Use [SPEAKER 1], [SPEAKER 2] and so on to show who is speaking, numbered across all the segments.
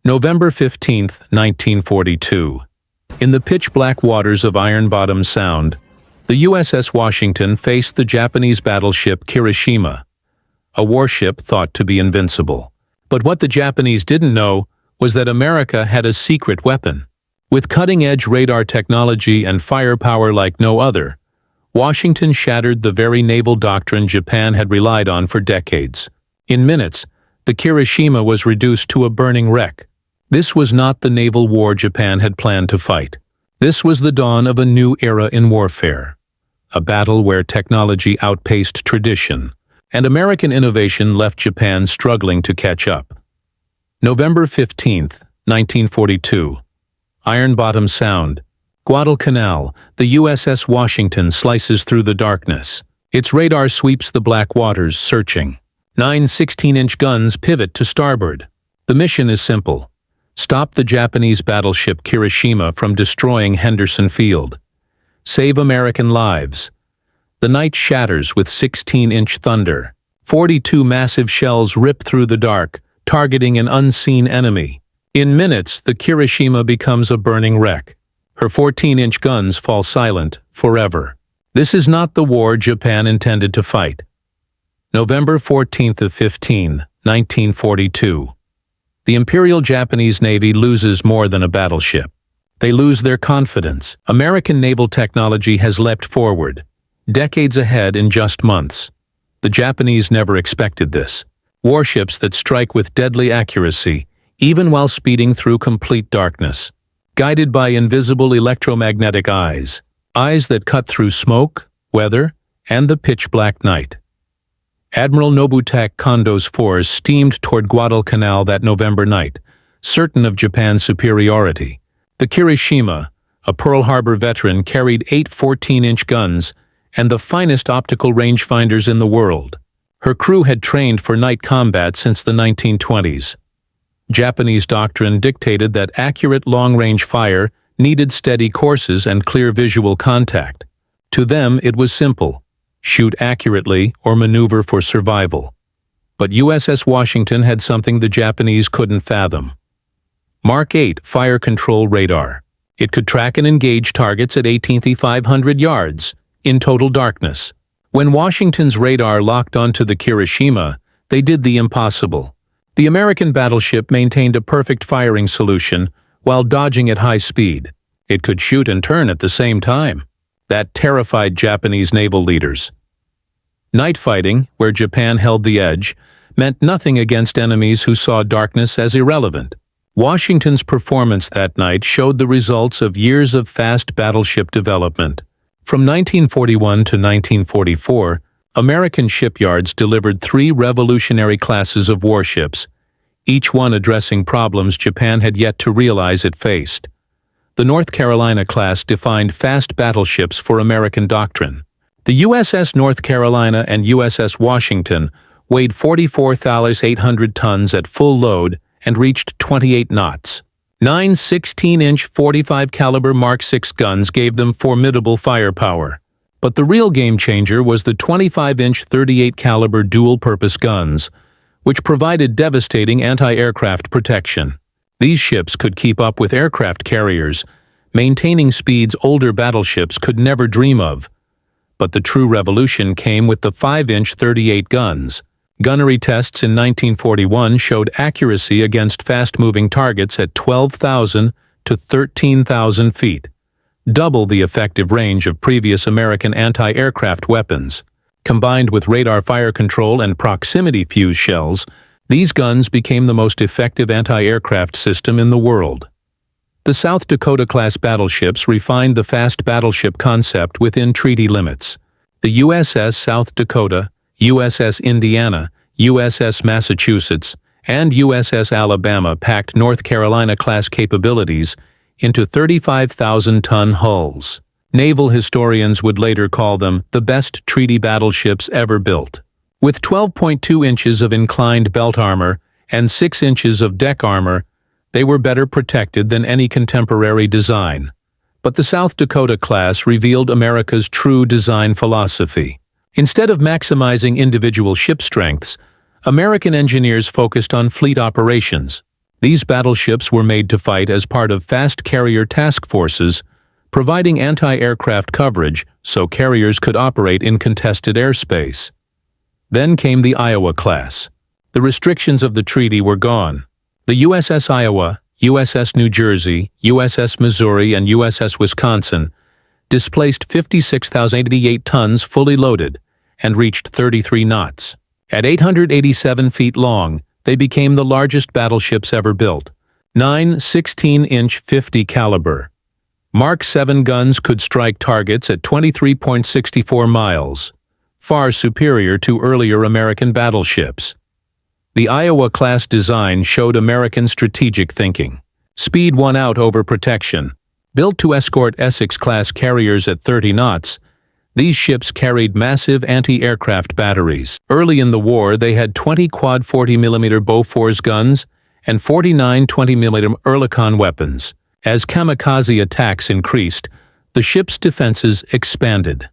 [SPEAKER 1] November 15, 1942. In the pitch-black waters of Iron Bottom Sound, the USS Washington faced the Japanese battleship Kirishima, a warship thought to be invincible. But what the Japanese didn't know was that America had a secret weapon. With cutting-edge radar technology and firepower like no other, Washington shattered the very naval doctrine Japan had relied on for decades. In minutes, the Kirishima was reduced to a burning wreck. This was not the naval war Japan had planned to fight. This was the dawn of a new era in warfare, a battle where technology outpaced tradition, and American innovation left Japan struggling to catch up. November 15, 1942. Iron Bottom Sound, Guadalcanal, the USS Washington slices through the darkness. Its radar sweeps the black waters, searching. 9 16-inch guns pivot to starboard. The mission is simple: stop the Japanese battleship Kirishima from destroying Henderson Field. Save American lives. The night shatters with 16-inch thunder. 42 massive shells rip through the dark, targeting an unseen enemy. In minutes, the Kirishima becomes a burning wreck. Her 14-inch guns fall silent forever. This is not the war Japan intended to fight. November 14-15, 1942. The Imperial Japanese Navy loses more than a battleship. They lose their confidence. American naval technology has leapt forward, decades ahead in just months. The Japanese never expected this. Warships that strike with deadly accuracy, even while speeding through complete darkness. Guided by invisible electromagnetic eyes that cut through smoke, weather, and the pitch-black night. Admiral Nobutake Kondo's force steamed toward Guadalcanal that November night, certain of Japan's superiority. The Kirishima, a Pearl Harbor veteran, carried 8 14-inch guns and the finest optical rangefinders in the world. Her crew had trained for night combat since the 1920s. Japanese doctrine dictated that accurate long-range fire needed steady courses and clear visual contact. To them, it was simple: shoot accurately or maneuver for survival. But USS Washington had something the Japanese couldn't fathom. Mark 8 fire control radar. It could track and engage targets at 18,500 yards, in total darkness. When Washington's radar locked onto the Kirishima, they did the impossible. The American battleship maintained a perfect firing solution while dodging at high speed. It could shoot and turn at the same time. That terrified Japanese naval leaders. Night fighting, where Japan held the edge, meant nothing against enemies who saw darkness as irrelevant. Washington's performance that night showed the results of years of fast battleship development. From 1941 to 1944, American shipyards delivered 3 revolutionary classes of warships, each one addressing problems Japan had yet to realize it faced. The North Carolina class defined fast battleships for American doctrine. The USS North Carolina and USS Washington weighed 44,800 tons at full load and reached 28 knots. 9 16-inch 45 caliber Mark 6 guns gave them formidable firepower. But the real game-changer was the 25-inch 38 caliber dual-purpose guns, which provided devastating anti-aircraft protection. These ships could keep up with aircraft carriers, maintaining speeds older battleships could never dream of. But the true revolution came with the 5-inch 38 guns. Gunnery tests in 1941 showed accuracy against fast-moving targets at 12,000 to 13,000 feet. Double the effective range of previous American anti-aircraft weapons. Combined with radar fire control and proximity fuse shells, these guns became the most effective anti-aircraft system in the world. The South Dakota-class battleships refined the fast battleship concept within treaty limits. The USS South Dakota, USS Indiana, USS Massachusetts, and USS Alabama packed North Carolina-class capabilities into 35,000-ton hulls. Naval historians would later call them the best treaty battleships ever built. With 12.2 inches of inclined belt armor and 6 inches of deck armor, they were better protected than any contemporary design. But the South Dakota class revealed America's true design philosophy. Instead of maximizing individual ship strengths, American engineers focused on fleet operations. These battleships were made to fight as part of fast carrier task forces, providing anti-aircraft coverage so carriers could operate in contested airspace. Then came the Iowa class. The restrictions of the treaty were gone. The USS Iowa, USS New Jersey, USS Missouri, and USS Wisconsin displaced 56,088 tons fully loaded and reached 33 knots. At 887 feet long, they became the largest battleships ever built. 9 16-inch 50 caliber. Mark 7 guns could strike targets at 23.64 miles, far superior to earlier American battleships. The Iowa-class design showed American strategic thinking. Speed won out over protection. Built to escort Essex-class carriers at 30 knots, these ships carried massive anti-aircraft batteries. Early in the war, they had 20 quad 40mm Bofors guns and 49 20mm Oerlikon weapons. As kamikaze attacks increased, the ship's defenses expanded.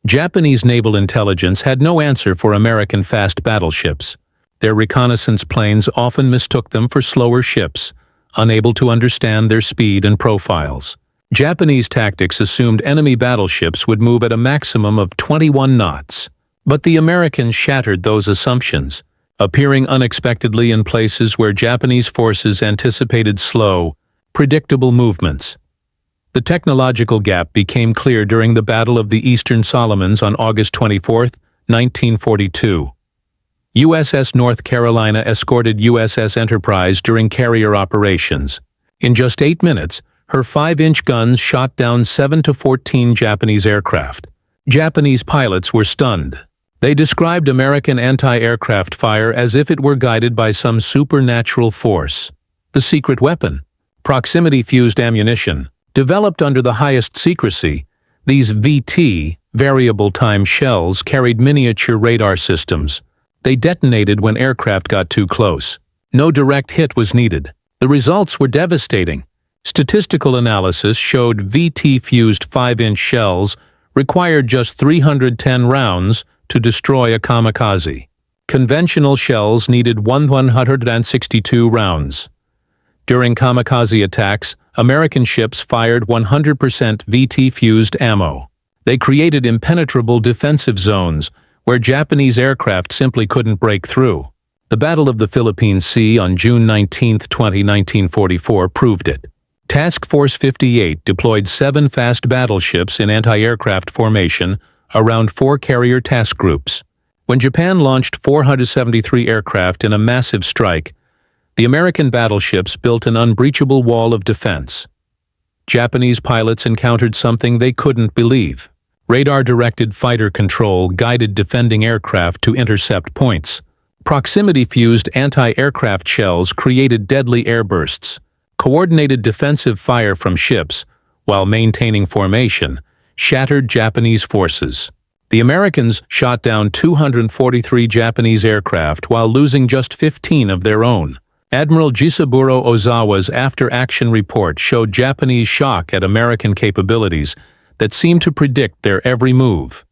[SPEAKER 1] Japanese naval intelligence had no answer for American fast battleships. Their reconnaissance planes often mistook them for slower ships, unable to understand their speed and profiles. Japanese tactics assumed enemy battleships would move at a maximum of 21 knots. But the Americans shattered those assumptions, appearing unexpectedly in places where Japanese forces anticipated slow, predictable movements. The technological gap became clear during the Battle of the Eastern Solomons on August 24, 1942. USS North Carolina escorted USS Enterprise during carrier operations. In just 8 minutes, her 5-inch guns shot down 7 to 14 Japanese aircraft. Japanese pilots were stunned. They described American anti-aircraft fire as if it were guided by some supernatural force. The secret weapon, proximity-fused ammunition, developed under the highest secrecy, these VT, variable-time shells, carried miniature radar systems. They detonated when aircraft got too close. No direct hit was needed. The results were devastating. Statistical analysis showed VT-fused 5-inch shells required just 310 rounds to destroy a kamikaze. Conventional shells needed 162 rounds. During kamikaze attacks, American ships fired 100% VT-fused ammo. They created impenetrable defensive zones where Japanese aircraft simply couldn't break through. The Battle of the Philippine Sea on June 19, 1944 proved it. Task Force 58 deployed 7 fast battleships in anti-aircraft formation around 4 carrier task groups. When Japan launched 473 aircraft in a massive strike, the American battleships built an unbreachable wall of defense. Japanese pilots encountered something they couldn't believe. Radar-directed fighter control guided defending aircraft to intercept points. Proximity-fused anti-aircraft shells created deadly airbursts. Coordinated defensive fire from ships, while maintaining formation, shattered Japanese forces. The Americans shot down 243 Japanese aircraft while losing just 15 of their own. Admiral Jisaburo Ozawa's after-action report showed Japanese shock at American capabilities that seemed to predict their every move.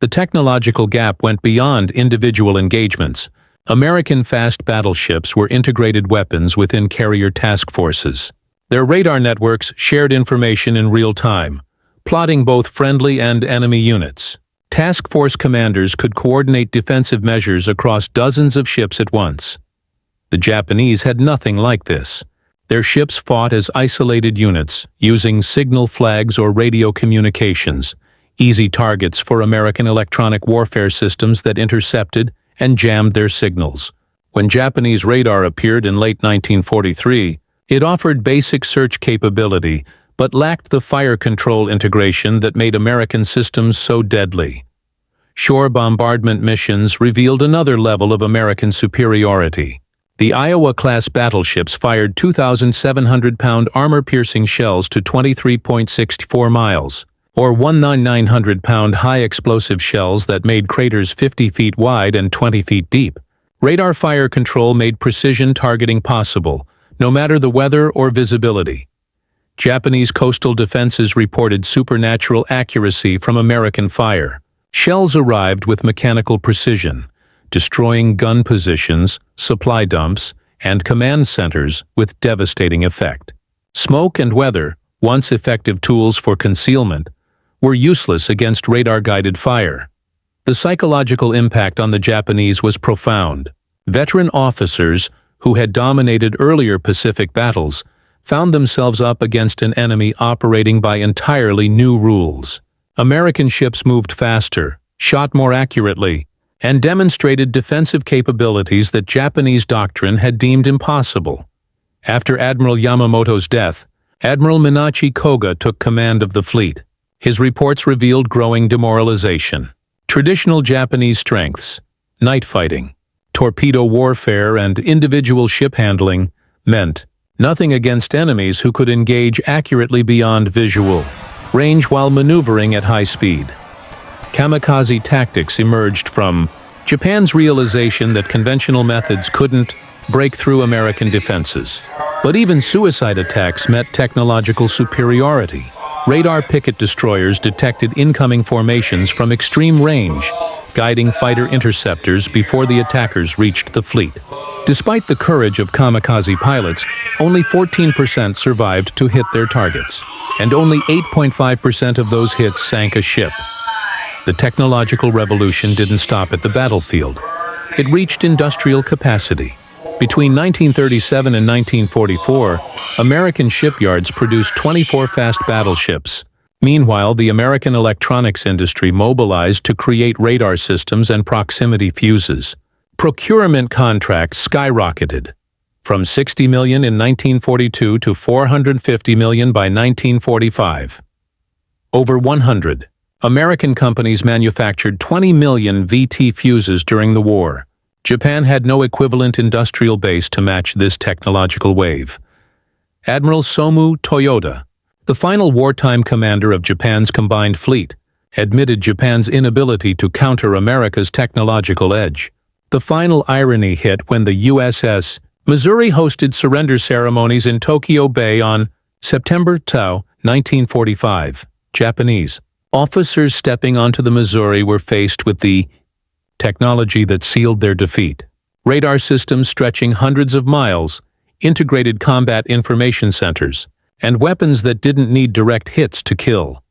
[SPEAKER 1] The technological gap went beyond individual engagements. American fast battleships were integrated weapons within carrier task forces. Their radar networks shared information in real time, plotting both friendly and enemy units. Task force commanders could coordinate defensive measures across dozens of ships at once. The Japanese had nothing like this. Their ships fought as isolated units, using signal flags or radio communications, easy targets for American electronic warfare systems that intercepted and jammed their signals. When Japanese radar appeared in late 1943, it offered basic search capability, but lacked the fire control integration that made American systems so deadly. Shore bombardment missions revealed another level of American superiority. The Iowa-class battleships fired 2,700-pound armor-piercing shells to 23.64 miles, or 1,900-pound high-explosive shells that made craters 50 feet wide and 20 feet deep. Radar fire control made precision targeting possible, no matter the weather or visibility. Japanese coastal defenses reported supernatural accuracy from American fire. Shells arrived with mechanical precision, destroying gun positions, supply dumps, and command centers with devastating effect. Smoke and weather, once effective tools for concealment, were useless against radar-guided fire. The psychological impact on the Japanese was profound. Veteran officers who had dominated earlier Pacific battles found themselves up against an enemy operating by entirely new rules. American ships moved faster, shot more accurately, and demonstrated defensive capabilities that Japanese doctrine had deemed impossible. After Admiral Yamamoto's death, Admiral Minachi Koga took command of the fleet. His reports revealed growing demoralization. Traditional Japanese strengths, night fighting, torpedo warfare, and individual ship handling meant nothing against enemies who could engage accurately beyond visual range while maneuvering at high speed. Kamikaze tactics emerged from Japan's realization that conventional methods couldn't break through American defenses. But even suicide attacks met technological superiority. Radar picket destroyers detected incoming formations from extreme range, guiding fighter interceptors before the attackers reached the fleet. Despite the courage of kamikaze pilots, only 14% survived to hit their targets, and only 8.5% of those hits sank a ship. The technological revolution didn't stop at the battlefield. It reached industrial capacity. Between 1937 and 1944, American shipyards produced 24 fast battleships. Meanwhile, the American electronics industry mobilized to create radar systems and proximity fuses. Procurement contracts skyrocketed, from $60 million in 1942 to $450 million by 1945. Over 100 American companies manufactured 20 million VT fuses during the war. Japan had no equivalent industrial base to match this technological wave. Admiral Somu Toyoda, the final wartime commander of Japan's combined fleet, admitted Japan's inability to counter America's technological edge. The final irony hit when the USS Missouri hosted surrender ceremonies in Tokyo Bay on September 2, 1945. Japanese officers stepping onto the Missouri were faced with the technology that sealed their defeat. Radar systems stretching hundreds of miles, integrated combat information centers, and weapons that didn't need direct hits to kill.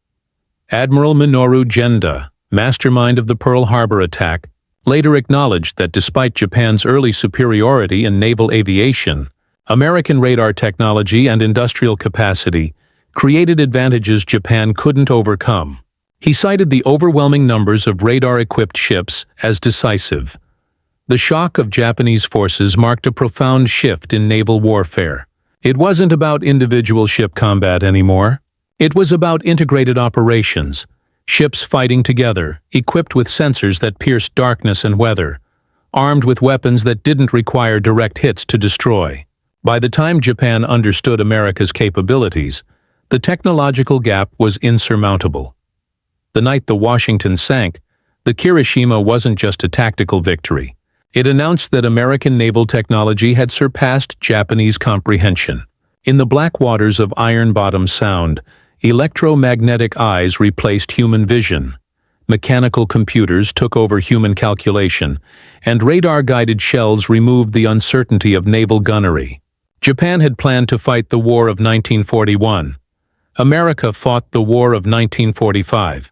[SPEAKER 1] Admiral Minoru Genda, mastermind of the Pearl Harbor attack, later acknowledged that despite Japan's early superiority in naval aviation, American radar technology and industrial capacity created advantages Japan couldn't overcome. He cited the overwhelming numbers of radar-equipped ships as decisive. The shock of Japanese forces marked a profound shift in naval warfare. It wasn't about individual ship combat anymore. It was about integrated operations, ships fighting together, equipped with sensors that pierced darkness and weather, armed with weapons that didn't require direct hits to destroy. By the time Japan understood America's capabilities, the technological gap was insurmountable. The night the Washington sank, the Kirishima wasn't just a tactical victory. It announced that American naval technology had surpassed Japanese comprehension. In the black waters of Iron Bottom Sound, electromagnetic eyes replaced human vision. Mechanical computers took over human calculation, and radar-guided shells removed the uncertainty of naval gunnery. Japan had planned to fight the War of 1941. America fought the War of 1945.